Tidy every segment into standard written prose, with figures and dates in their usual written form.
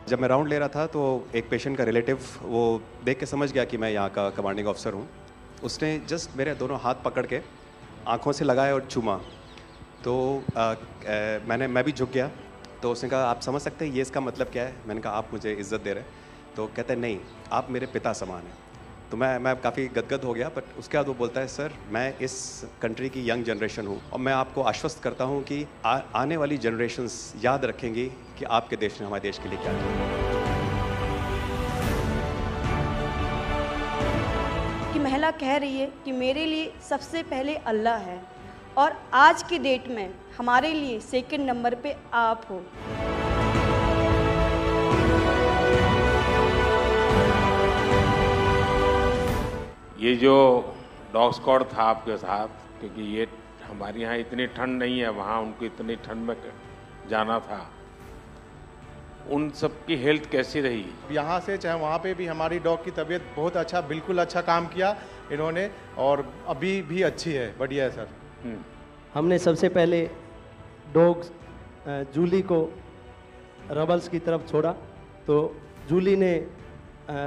जब मैं राउंड ले रहा था तो एक पेशेंट का रिलेटिव वो देख के समझ गया कि मैं यहाँ का कमांडिंग ऑफिसर हूँ। उसने जस्ट मेरे दोनों हाथ पकड़ के आंखों से लगाया और चूमा। तो मैं भी झुक गया। तो उसने कहा आप समझ सकते हैं ये इसका मतलब क्या है? मैंने कहा आप मुझे इज़्ज़त दे रहे हैं। तो कहते हैं नहीं, आप मेरे पिता समान हैं। तो मैं काफ़ी गदगद हो गया। बट उसके बाद वो बोलता है सर मैं इस कंट्री की यंग जनरेशन हूँ और मैं आपको आश्वस्त करता हूँ कि आने वाली जनरेशन्स याद रखेंगी कि आपके देश ने हमारे देश के लिए क्या किया। कि महिला कह रही है कि मेरे लिए सबसे पहले अल्लाह है और आज की डेट में हमारे लिए सेकंड नंबर पे आप हो। ये जो डॉग स्क्वाड था आपके साथ, क्योंकि ये हमारे यहाँ इतनी ठंड नहीं है, वहाँ उनको इतनी ठंड में जाना था, उन सब की हेल्थ कैसी रही? यहाँ से चाहे वहाँ पे भी हमारी डॉग की तबीयत बहुत अच्छा, बिल्कुल अच्छा काम किया इन्होंने और अभी भी अच्छी है, बढ़िया है सर। हमने सबसे पहले डॉग जूली को रबल्स की तरफ छोड़ा तो जूली ने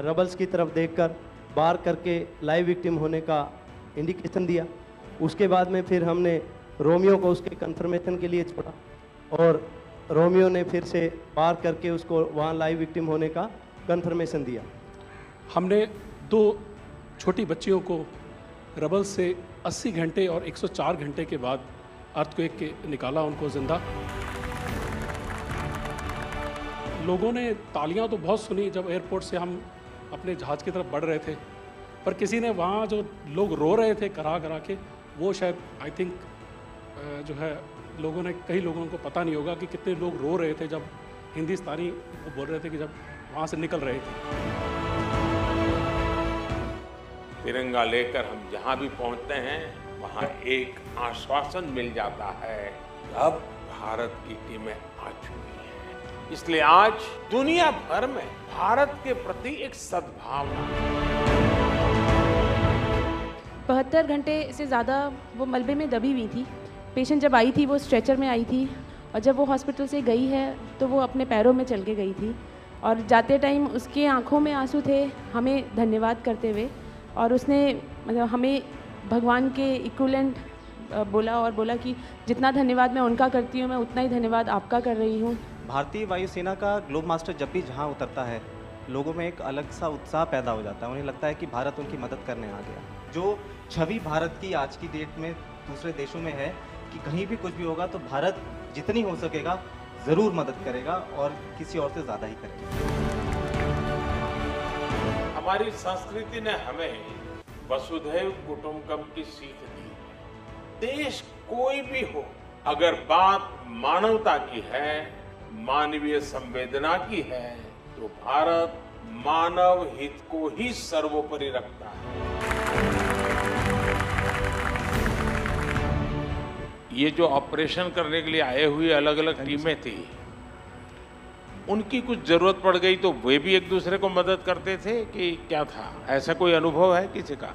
रबल्स की तरफ देखकर बार करके लाइव विक्टिम होने का इंडिकेशन दिया। उसके बाद में फिर हमने रोमियो को उसके कंफर्मेशन के लिए छोड़ा और रोमियो ने फिर से बार करके उसको वहाँ लाइव विक्टिम होने का कंफर्मेशन दिया। हमने 2 छोटी बच्चियों को रबल से 80 घंटे और 104 घंटे के बाद अर्थक्वेक के निकाला उनको जिंदा। लोगों ने तालियां तो बहुत सुनी जब एयरपोर्ट से हम अपने जहाज़ की तरफ बढ़ रहे थे, पर किसी ने वहाँ जो लोग रो रहे थे करा के, वो शायद आई थिंक जो है लोगों ने, कई लोगों को पता नहीं होगा कि कितने लोग रो रहे थे जब हिंदुस्तानी वो बोल रहे थे कि जब वहाँ से निकल रहे थे। तिरंगा लेकर हम जहाँ भी पहुँचते हैं वहाँ एक आश्वासन मिल जाता है, अब भारत की टीमें आ चुकी हैं। इसलिए आज दुनिया भर में भारत के प्रति एक सद्भावना। 72 घंटे से ज़्यादा वो मलबे में दबी हुई थी। पेशेंट जब आई थी वो स्ट्रेचर में आई थी और जब वो हॉस्पिटल से गई है तो वो अपने पैरों में चल के गई थी और जाते टाइम उसके आंखों में आंसू थे हमें धन्यवाद करते हुए, और उसने मतलब हमें भगवान के इक्विवेलेंट बोला कि जितना धन्यवाद मैं उनका करती हूँ मैं उतना ही धन्यवाद आपका कर रही हूँ। भारतीय वायुसेना का ग्लोब मास्टर जब भी जहाँ उतरता है लोगों में एक अलग सा उत्साह पैदा हो जाता है। उन्हें लगता है कि भारत उनकी मदद करने आ गया। जो छवि भारत की आज की डेट में दूसरे देशों में है कि कहीं भी कुछ भी होगा तो भारत जितनी हो सकेगा ज़रूर मदद करेगा और किसी और से ज़्यादा ही करेगा। हमारी संस्कृति ने हमें वसुधैव कुटुंबकम की सीख दी। देश कोई भी हो, अगर बात मानवता की है, मानवीय संवेदना की है, तो भारत मानव हित को ही सर्वोपरि रखता है। ये जो ऑपरेशन करने के लिए आए हुए अलग अलग टीमें थी, उनकी कुछ जरूरत पड़ गई तो वे भी एक दूसरे को मदद करते थे कि क्या था? ऐसा कोई अनुभव है किसी का?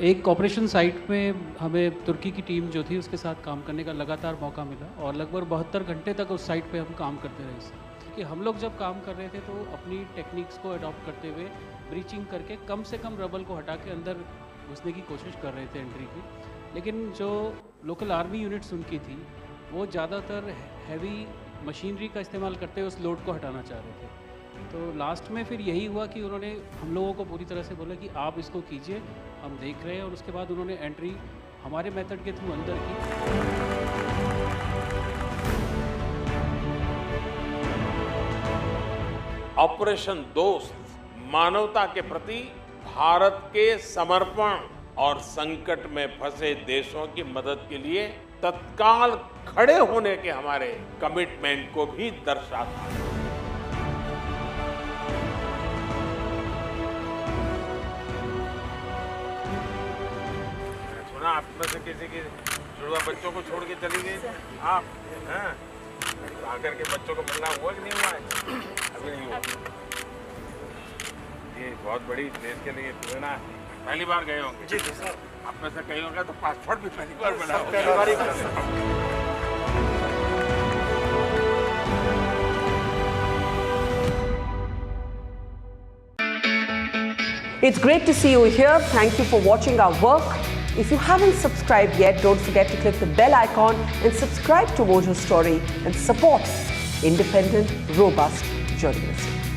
एक ऑपरेशन साइट में हमें तुर्की की टीम जो थी उसके साथ काम करने का लगातार मौका मिला और लगभग 72 घंटे तक उस साइट पे हम काम करते रहे। कि हम लोग जब काम कर रहे थे तो अपनी टेक्निक्स को अडॉप्ट करते हुए ब्रीचिंग करके कम से कम रबल को हटा के अंदर घुसने की कोशिश कर रहे थे एंट्री की। लेकिन जो लोकल आर्मी यूनिट्स उनकी थी वो ज़्यादातर हैवी मशीनरी का इस्तेमाल करते हुए उस लोड को हटाना चाह रहे थे। तो लास्ट में फिर यही हुआ कि उन्होंने हम लोगों को पूरी तरह से बोला कि आप इसको कीजिए, हम देख रहे हैं, और उसके बाद उन्होंने एंट्री हमारे मेथड के थ्रू अंदर की। ऑपरेशन दोस्त मानवता के प्रति भारत के समर्पण और संकट में फंसे देशों की मदद के लिए तत्काल खड़े होने के हमारे कमिटमेंट को भी दर्शाता है। सुना आप में से किसी की जुड़वा बच्चों को छोड़ के चली गई आप? हाँ, आकर के बच्चों को मिलना हुआ कि नहीं हुआ है? अभी नहीं हुआ। ये बहुत बड़ी देश के लिए प्रेरणा है। पहली बार गए होंगे? जी सर। आप में से कई होंगे तो पासपोर्ट भी पहली बार बना होगा। पहली बार ही बना। It's great to see you here. Thank you for watching our work. If you haven't subscribed yet, don't forget to click the bell icon and subscribe to Mojo Story and support independent, robust journalism.